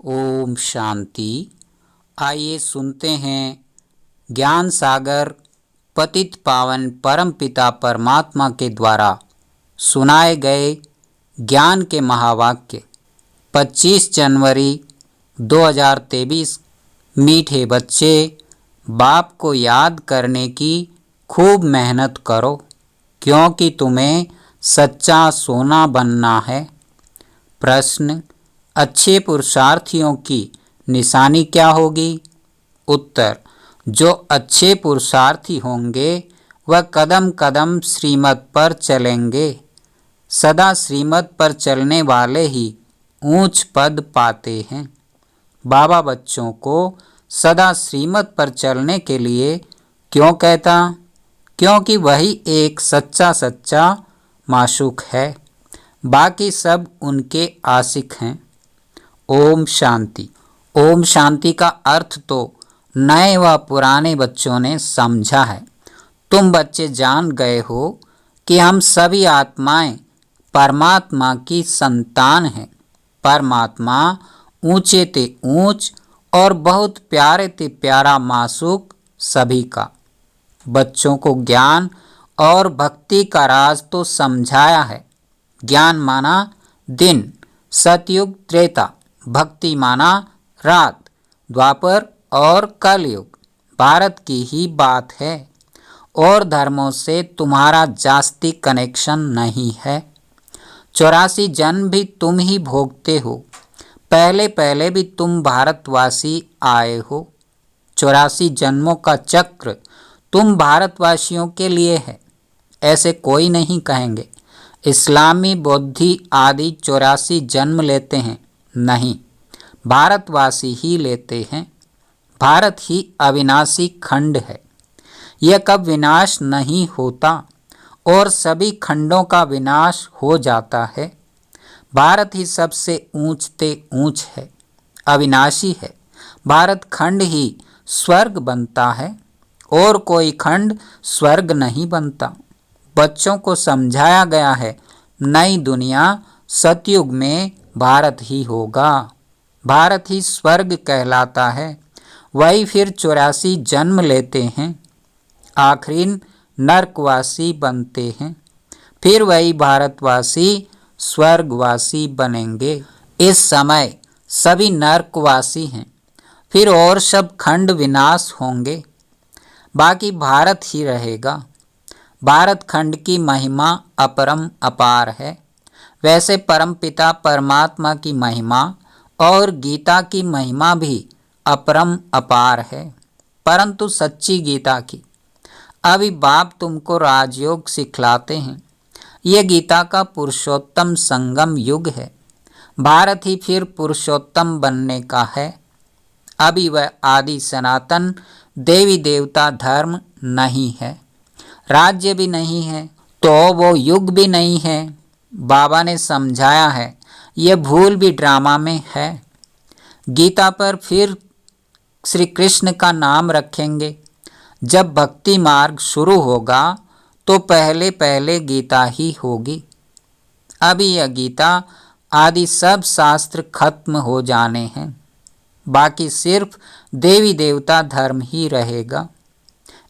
ओम शांति। आइए सुनते हैं ज्ञान सागर पतित पावन परम पिता परमात्मा के द्वारा सुनाए गए ज्ञान के महावाक्य। 25 जनवरी 2023। मीठे बच्चे, बाप को याद करने की खूब मेहनत करो, क्योंकि तुम्हें सच्चा सोना बनना है। प्रश्न: अच्छे पुरुषार्थियों की निशानी क्या होगी? उत्तर: जो अच्छे पुरुषार्थी होंगे वह कदम कदम श्रीमत पर चलेंगे। सदा श्रीमत पर चलने वाले ही ऊंच पद पाते हैं। बाबा बच्चों को सदा श्रीमत पर चलने के लिए क्यों कहता? क्योंकि वही एक सच्चा माशूक है, बाकी सब उनके आशिक हैं। ओम शांति। ओम शांति का अर्थ तो नए व पुराने बच्चों ने समझा है। तुम बच्चे जान गए हो कि हम सभी आत्माएं परमात्मा की संतान हैं। परमात्मा ऊंचे ते ऊंच और बहुत प्यारे ते प्यारा मासूक सभी का। बच्चों को ज्ञान और भक्ति का राज तो समझाया है। ज्ञान माना दिन, सतयुग त्रेता, भक्ति माना रात, द्वापर और कलयुग। भारत की ही बात है और धर्मों से तुम्हारा जास्ती कनेक्शन नहीं है। 84 जन्म भी तुम ही भोगते हो। पहले पहले भी तुम भारतवासी आए हो। 84 जन्मों का चक्र तुम भारतवासियों के लिए है, ऐसे कोई नहीं कहेंगे। इस्लामी बौद्धि आदि 84 जन्म लेते हैं, नहीं, भारतवासी ही लेते हैं। भारत ही अविनाशी खंड है। यह कब विनाश नहीं होता और सभी खंडों का विनाश हो जाता है। भारत ही सबसे ऊंच ते ऊंच है, अविनाशी है। भारत खंड ही स्वर्ग बनता है और कोई खंड स्वर्ग नहीं बनता। बच्चों को समझाया गया है, नई दुनिया सतयुग में भारत ही होगा। भारत ही स्वर्ग कहलाता है। वही फिर 84 जन्म लेते हैं, आखिरी नरकवासी बनते हैं। फिर वही भारतवासी स्वर्गवासी बनेंगे। इस समय सभी नरकवासी हैं, फिर और सब खंड विनाश होंगे, बाकी भारत ही रहेगा। भारत खंड की महिमा अपरम अपार है। वैसे परमपिता परमात्मा की महिमा और गीता की महिमा भी अपरम अपार है, परंतु सच्ची गीता की। अभी बाप तुमको राजयोग सिखलाते हैं। यह गीता का पुरुषोत्तम संगम युग है। भारत ही फिर पुरुषोत्तम बनने का है। अभी वह आदि सनातन देवी देवता धर्म नहीं है, राज्य भी नहीं है, तो वो युग भी नहीं है। बाबा ने समझाया है, यह भूल भी ड्रामा में है। गीता पर फिर श्री कृष्ण का नाम रखेंगे। जब भक्ति मार्ग शुरू होगा तो पहले पहले गीता ही होगी। अभी यह गीता आदि सब शास्त्र खत्म हो जाने हैं, बाकी सिर्फ देवी देवता धर्म ही रहेगा।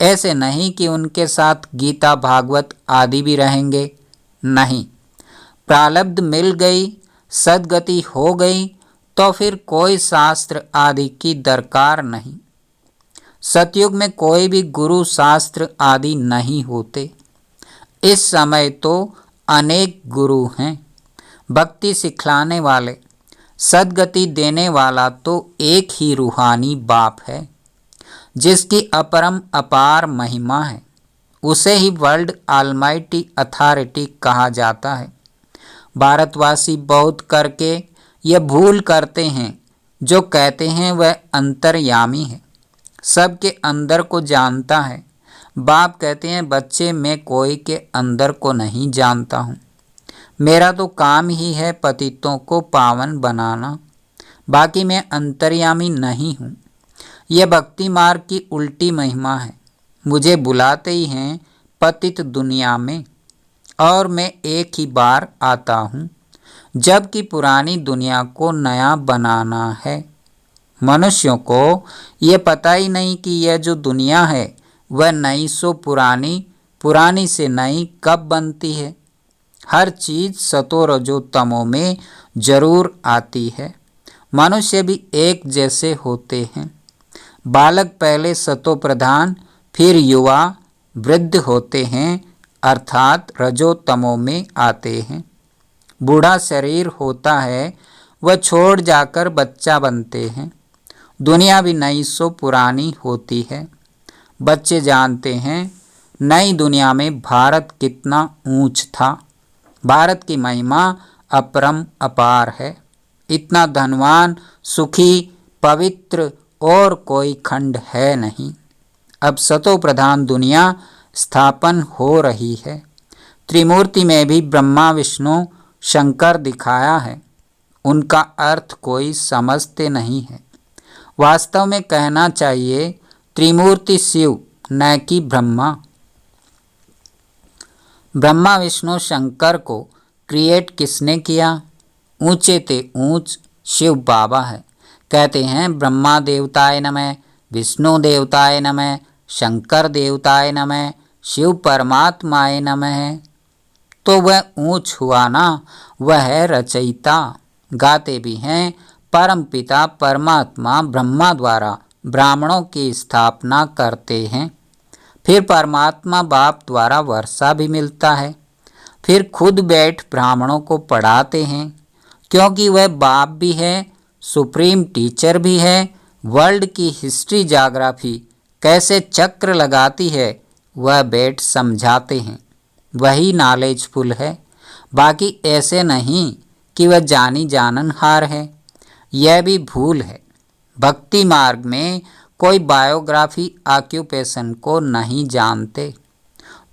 ऐसे नहीं कि उनके साथ गीता भागवत आदि भी रहेंगे, नहीं। प्रारब्ध मिल गई, सद्गति हो गई तो फिर कोई शास्त्र आदि की दरकार नहीं। सतयुग में कोई भी गुरु शास्त्र आदि नहीं होते। इस समय तो अनेक गुरु हैं। भक्ति सिखलाने वाले, सद्गति देने वाला तो एक ही रूहानी बाप है, जिसकी अपरम अपार महिमा है। उसे ही वर्ल्ड ऑलमाइटी अथॉरिटी कहा जाता है। भारतवासी बहुत करके यह भूल करते हैं, जो कहते हैं वह अंतर्यामी है, सबके अंदर को जानता है। बाप कहते हैं, बच्चे मैं कोई के अंदर को नहीं जानता हूँ। मेरा तो काम ही है पतितों को पावन बनाना, बाकी मैं अंतर्यामी नहीं हूँ। यह भक्ति मार्ग की उल्टी महिमा है। मुझे बुलाते ही हैं पतित दुनिया में और मैं एक ही बार आता हूँ। जबकि पुरानी दुनिया को नया बनाना है। मनुष्यों को ये पता ही नहीं कि यह जो दुनिया है वह नई सो पुरानी, पुरानी से नई कब बनती है। हर चीज़ सतो रजो तमो में जरूर आती है। मनुष्य भी एक जैसे होते हैं। बालक पहले सतो प्रधान, फिर युवा, वृद्ध होते हैं अर्थात रजो तमो में आते हैं। बूढ़ा शरीर होता है, वह छोड़ जाकर बच्चा बनते हैं। दुनिया भी नई सो पुरानी होती है। बच्चे जानते हैं नई दुनिया में भारत कितना ऊंच था। भारत की महिमा अपरम अपार है। इतना धनवान, सुखी, पवित्र और कोई खंड है नहीं। अब सतो प्रधान दुनिया स्थापन हो रही है। त्रिमूर्ति में भी ब्रह्मा, विष्णु, शंकर दिखाया है। उनका अर्थ कोई समझते नहीं है। वास्तव में कहना चाहिए त्रिमूर्ति शिव, न कि ब्रह्मा। ब्रह्मा, विष्णु, शंकर को क्रिएट किसने किया? ऊंचे ते ऊंच शिव बाबा है। कहते हैं ब्रह्मा देवताय नमः, विष्णु देवताय नमः, शंकर देवताय नमः, शिव परमात्माय नमः। तो वह ऊंच हुआ ना, वह है रचयिता। गाते भी हैं परमपिता परमात्मा ब्रह्मा द्वारा ब्राह्मणों की स्थापना करते हैं। फिर परमात्मा बाप द्वारा वर्षा भी मिलता है। फिर खुद बैठ ब्राह्मणों को पढ़ाते हैं, क्योंकि वह बाप भी है, सुप्रीम टीचर भी है। वर्ल्ड की हिस्ट्री ज्योग्राफी कैसे चक्र लगाती है वह बैठ समझाते हैं। वही नॉलेजफुल है। बाकी ऐसे नहीं कि वह जानी जाननहार है। यह भी भूल है। भक्ति मार्ग में कोई बायोग्राफी ऑक्यूपेशन को नहीं जानते,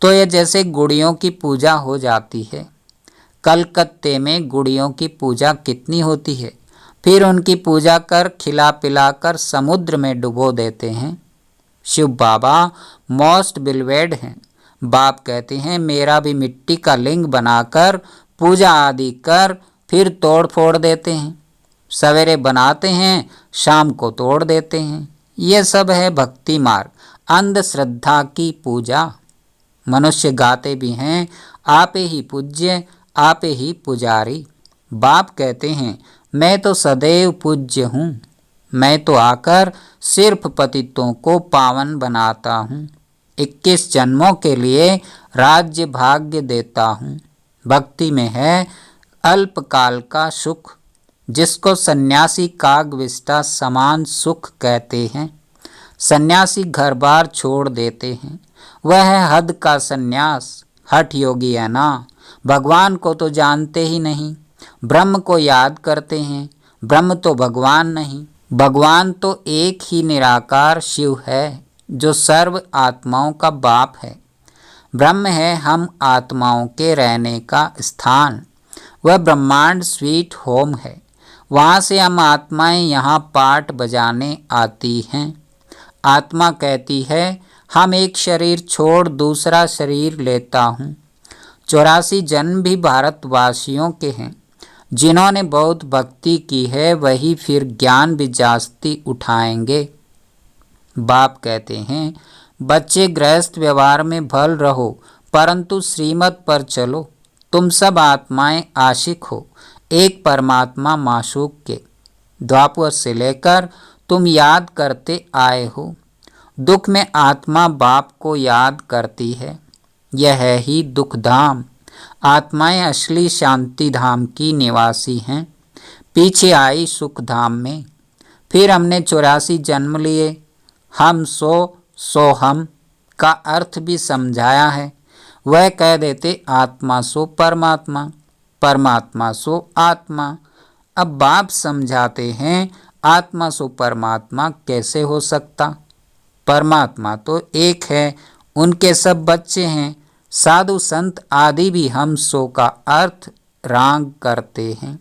तो यह जैसे गुड़ियों की पूजा हो जाती है। कलकत्ते में गुड़ियों की पूजा कितनी होती है, फिर उनकी पूजा कर खिला पिलाकर समुद्र में डुबो देते हैं। शिव बाबा मोस्ट बिलवेड हैं। बाप कहते हैं मेरा भी मिट्टी का लिंग बनाकर पूजा आदि कर फिर तोड़ फोड़ देते हैं। सवेरे बनाते हैं, शाम को तोड़ देते हैं। ये सब है भक्ति मार्ग, अंधश्रद्धा की पूजा। मनुष्य गाते भी हैं आपे ही पूज्य, आपे ही पुजारी। बाप कहते हैं मैं तो सदैव पूज्य हूँ। मैं तो आकर सिर्फ पतितों को पावन बनाता हूँ। 21 जन्मों के लिए राज्य भाग्य देता हूँ। भक्ति में है अल्पकाल का सुख, जिसको सन्यासी कागविष्टा समान सुख कहते हैं। सन्यासी घर बार छोड़ देते हैं, वह है हद का सन्यास। हठ योगी है ना, भगवान को तो जानते ही नहीं। ब्रह्म को याद करते हैं, ब्रह्म तो भगवान नहीं। भगवान तो एक ही निराकार शिव है, जो सर्व आत्माओं का बाप है। ब्रह्म है हम आत्माओं के रहने का स्थान। वह ब्रह्मांड स्वीट होम है। वहाँ से हम आत्माएं यहाँ पाठ बजाने आती हैं। आत्मा कहती है हम एक शरीर छोड़ दूसरा शरीर लेता हूँ। 84 जन्म भी भारतवासियों के हैं। जिन्होंने बहुत भक्ति की है वही फिर ज्ञान भी जास्ती उठाएंगे। बाप कहते हैं बच्चे गृहस्थ व्यवहार में भल रहो, परंतु श्रीमत पर चलो। तुम सब आत्माएं आशिक हो एक परमात्मा माशूक के। द्वापर से लेकर तुम याद करते आए हो। दुख में आत्मा बाप को याद करती है। यह है ही दुख धाम। आत्माएं असली शांति धाम की निवासी हैं। पीछे आई सुख धाम में। फिर हमने 84 जन्म लिए। हम सो हम का अर्थ भी समझाया है। वह कह देते आत्मा सो परमात्मा, परमात्मा सो आत्मा। अब बाप समझाते हैं आत्मा सो परमात्मा कैसे हो सकता। परमात्मा तो एक है, उनके सब बच्चे हैं। साधु संत आदि भी हम सो का अर्थ रांग करते हैं।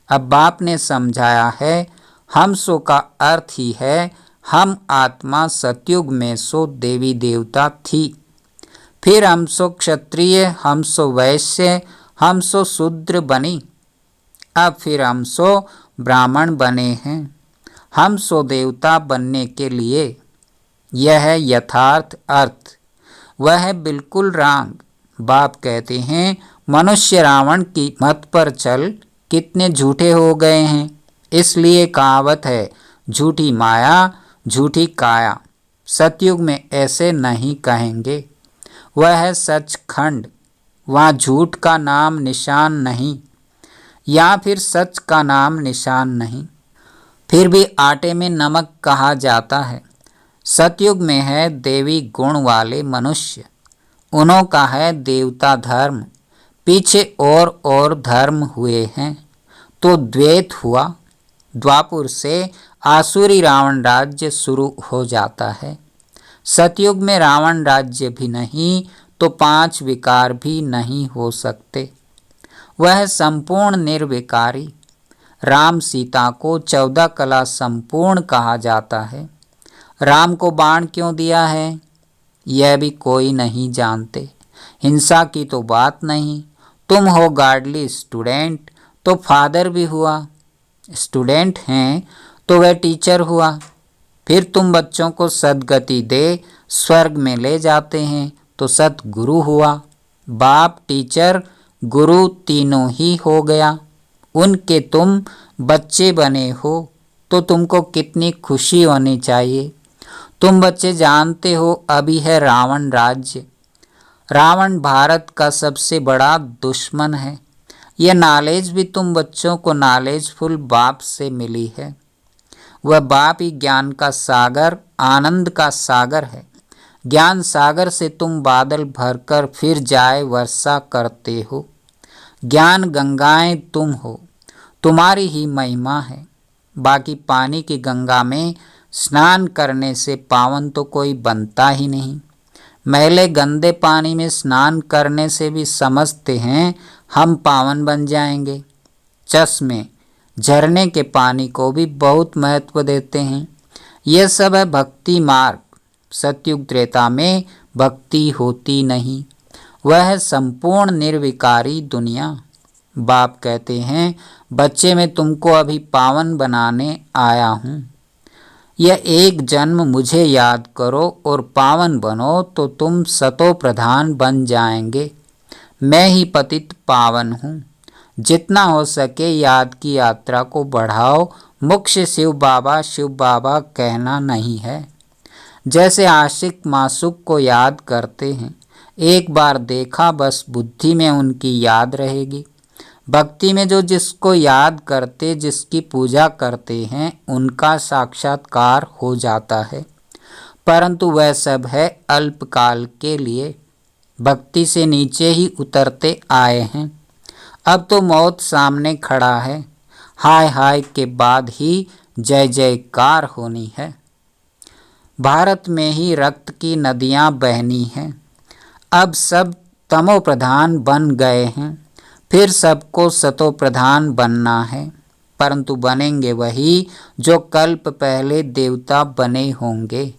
अब बाप ने समझाया है हम सो का अर्थ ही है हम आत्मा सतयुग में सो देवी देवता थी। फिर हम सो क्षत्रिय, हम सो वैश्य, हम सो शूद्र बनी। अब फिर हम सो ब्राह्मण बने हैं, हम सो देवता बनने के लिए। यह है यथार्थ अर्थ। वह है बिल्कुल रांग। बाप कहते हैं मनुष्य रावण की मत पर चल, कितने झूठे हो गए हैं। इसलिए कहावत है झूठी माया झूठी काया। सतयुग में ऐसे नहीं कहेंगे। वह है सचखंड, वहाँ झूठ का नाम निशान नहीं, या फिर सच का नाम निशान नहीं। फिर भी आटे में नमक कहा जाता है। सतयुग में है देवी गुण वाले मनुष्य, उन्हों का है देवता धर्म। पीछे और धर्म हुए हैं तो द्वैत हुआ। द्वापुर से आसुरी रावण राज्य शुरू हो जाता है। सतयुग में रावण राज्य भी नहीं तो 5 विकार भी नहीं हो सकते। वह संपूर्ण निर्विकारी। राम सीता को 14 कला संपूर्ण कहा जाता है। राम को बाण क्यों दिया है यह भी कोई नहीं जानते। हिंसा की तो बात नहीं। तुम हो गार्डली स्टूडेंट तो फादर भी हुआ, स्टूडेंट हैं तो वह टीचर हुआ। फिर तुम बच्चों को सद्गति दे स्वर्ग में ले जाते हैं तो सतगुरु हुआ। बाप टीचर गुरु तीनों ही हो गया। उनके तुम बच्चे बने हो तो तुमको कितनी खुशी होनी चाहिए। तुम बच्चे जानते हो अभी है रावण राज्य। रावण भारत का सबसे बड़ा दुश्मन है। यह नॉलेज भी तुम बच्चों को नॉलेजफुल बाप से मिली है। वह बाप ही ज्ञान का सागर आनंद का सागर है। ज्ञान सागर से तुम बादल भरकर फिर जाए वर्षा करते हो। ज्ञान गंगाएं तुम हो, तुम्हारी ही महिमा है। बाकी पानी की गंगा में स्नान करने से पावन तो कोई बनता ही नहीं। मैले गंदे पानी में स्नान करने से भी समझते हैं हम पावन बन जाएंगे। चश्मे झरने के पानी को भी बहुत महत्व देते हैं। यह सब है भक्ति मार्ग। सतयुग त्रेता में भक्ति होती नहीं। वह है संपूर्ण निर्विकारी दुनिया। बाप कहते हैं बच्चे मैं तुमको अभी पावन बनाने आया हूँ। यह एक जन्म मुझे याद करो और पावन बनो तो तुम सतो प्रधान बन जाएंगे। मैं ही पतित पावन हूँ। जितना हो सके याद की यात्रा को बढ़ाओ। मुख्य शिव बाबा कहना नहीं है। जैसे आशिक मासूक को याद करते हैं, एक बार देखा बस बुद्धि में उनकी याद रहेगी। भक्ति में जो जिसको याद करते जिसकी पूजा करते हैं उनका साक्षात्कार हो जाता है। परंतु वह सब है अल्पकाल के लिए। भक्ति से नीचे ही उतरते आए हैं। अब तो मौत सामने खड़ा है। हाय हाय के बाद ही जय जयकार होनी है। भारत में ही रक्त की नदियां बहनी हैं। अब सब तमो प्रधान बन गए हैं। फिर सबको सतो प्रधान बनना है। परंतु बनेंगे वही जो कल्प पहले देवता बने होंगे।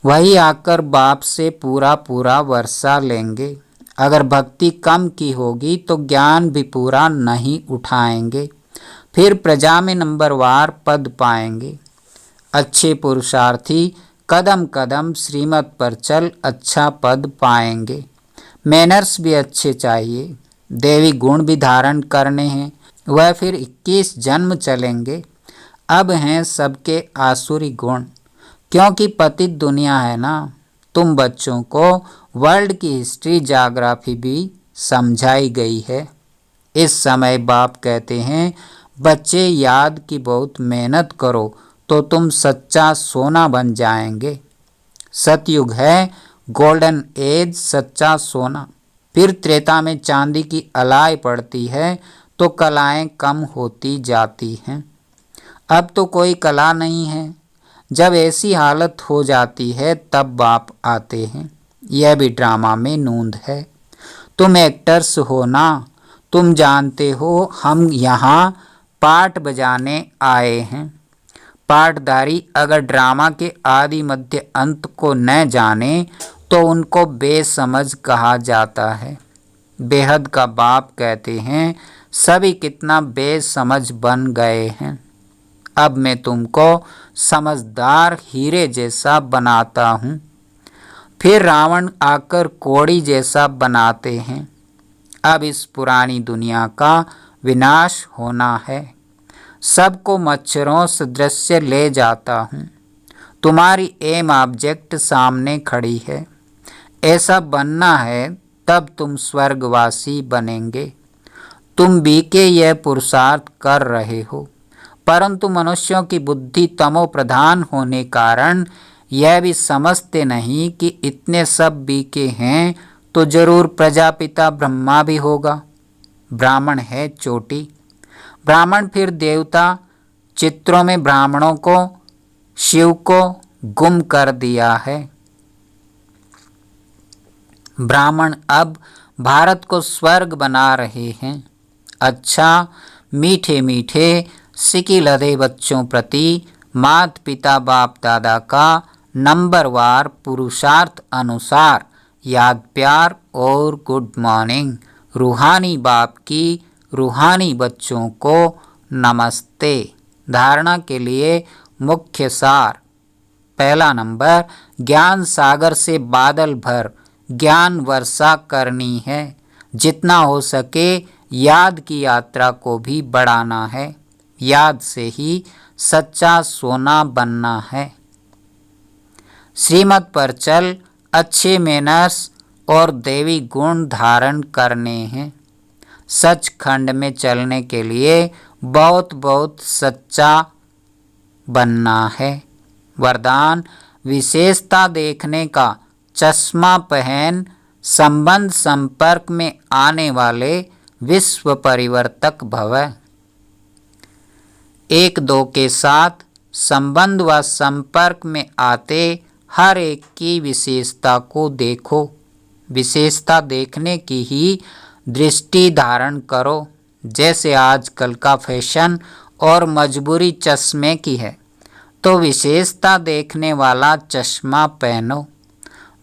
वही आकर बाप से पूरा वर्षा लेंगे। अगर भक्ति कम की होगी तो ज्ञान भी पूरा नहीं उठाएंगे। फिर प्रजा में नंबरवार पद पाएंगे। अच्छे पुरुषार्थी कदम कदम श्रीमत पर चल अच्छा पद पाएंगे। मैनर्स भी अच्छे चाहिए। देवी गुण भी धारण करने हैं। वह फिर 21 जन्म चलेंगे। अब हैं सबके आसुरी गुण, क्योंकि पतित दुनिया है ना। तुम बच्चों को वर्ल्ड की हिस्ट्री ज्योग्राफी भी समझाई गई है। इस समय बाप कहते हैं बच्चे याद की बहुत मेहनत करो तो तुम सच्चा सोना बन जाएंगे। सतयुग है गोल्डन एज, सच्चा सोना। फिर त्रेता में चांदी की अलाई पड़ती है तो कलाएं कम होती जाती हैं। अब तो कोई कला नहीं है। जब ऐसी हालत हो जाती है तब बाप आते हैं। यह भी ड्रामा में नूंद है। तुम एक्टर्स हो ना, तुम जानते हो हम यहाँ पाठ बजाने आए हैं। पाठधारी अगर ड्रामा के आदि मध्य अंत को न जाने तो उनको बेसमझ कहा जाता है। बेहद का बाप कहते हैं, सभी कितना बेसमझ बन गए हैं। अब मैं तुमको समझदार हीरे जैसा बनाता हूँ। फिर रावण आकर कोड़ी जैसा बनाते हैं। अब इस पुरानी दुनिया का विनाश होना है। सबको मच्छरों सदृश ले जाता हूँ। तुम्हारी एम ऑब्जेक्ट सामने खड़ी है। ऐसा बनना है, तब तुम स्वर्गवासी बनेंगे। तुम बीके यह पुरुषार्थ कर रहे हो, परंतु मनुष्यों की बुद्धि तमो प्रधान होने कारण यह भी समझते नहीं कि इतने सब बीके हैं तो जरूर प्रजापिता ब्रह्मा भी होगा। ब्राह्मण है चोटी। ब्राह्मण फिर देवता। चित्रों में ब्राह्मणों को, शिव को गुम कर दिया है। ब्राह्मण अब भारत को स्वर्ग बना रहे हैं। अच्छा, मीठे मीठे सिकी लदे बच्चों प्रति मात पिता बाप दादा का नंबरवार पुरुषार्थ अनुसार याद प्यार और गुड मॉर्निंग। रूहानी बाप की रूहानी बच्चों को नमस्ते। धारणा के लिए मुख्य सार। पहला नंबर, ज्ञान सागर से बादल भर ज्ञान वर्षा करनी है। जितना हो सके याद की यात्रा को भी बढ़ाना है। याद से ही सच्चा सोना बनना है। श्रीमत पर चल अच्छे मैनर्स और देवी गुण धारण करने हैं। सचखंड में चलने के लिए बहुत बहुत सच्चा बनना है। वरदान, विशेषता देखने का चश्मा पहन संबंध संपर्क में आने वाले विश्व परिवर्तक भव। एक दो के साथ संबंध व संपर्क में आते हर एक की विशेषता को देखो। विशेषता देखने की ही दृष्टि धारण करो। जैसे आजकल का फैशन और मजबूरी चश्मे की है, तो विशेषता देखने वाला चश्मा पहनो।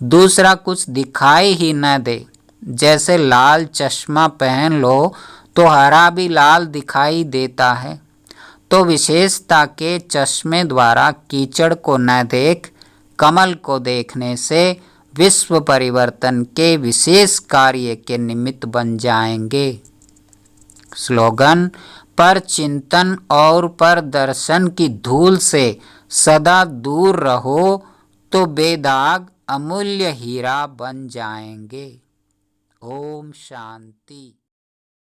दूसरा कुछ दिखाई ही न दे। जैसे लाल चश्मा पहन लो तो हरा भी लाल दिखाई देता है। तो विशेषता के चश्मे द्वारा कीचड़ को न देख, कमल को देखने से विश्व परिवर्तन के विशेष कार्य के निमित्त बन जाएंगे। स्लोगन, पर चिंतन और पर दर्शन की धूल से सदा दूर रहो तो बेदाग अमूल्य हीरा बन जाएंगे। ओम शांति।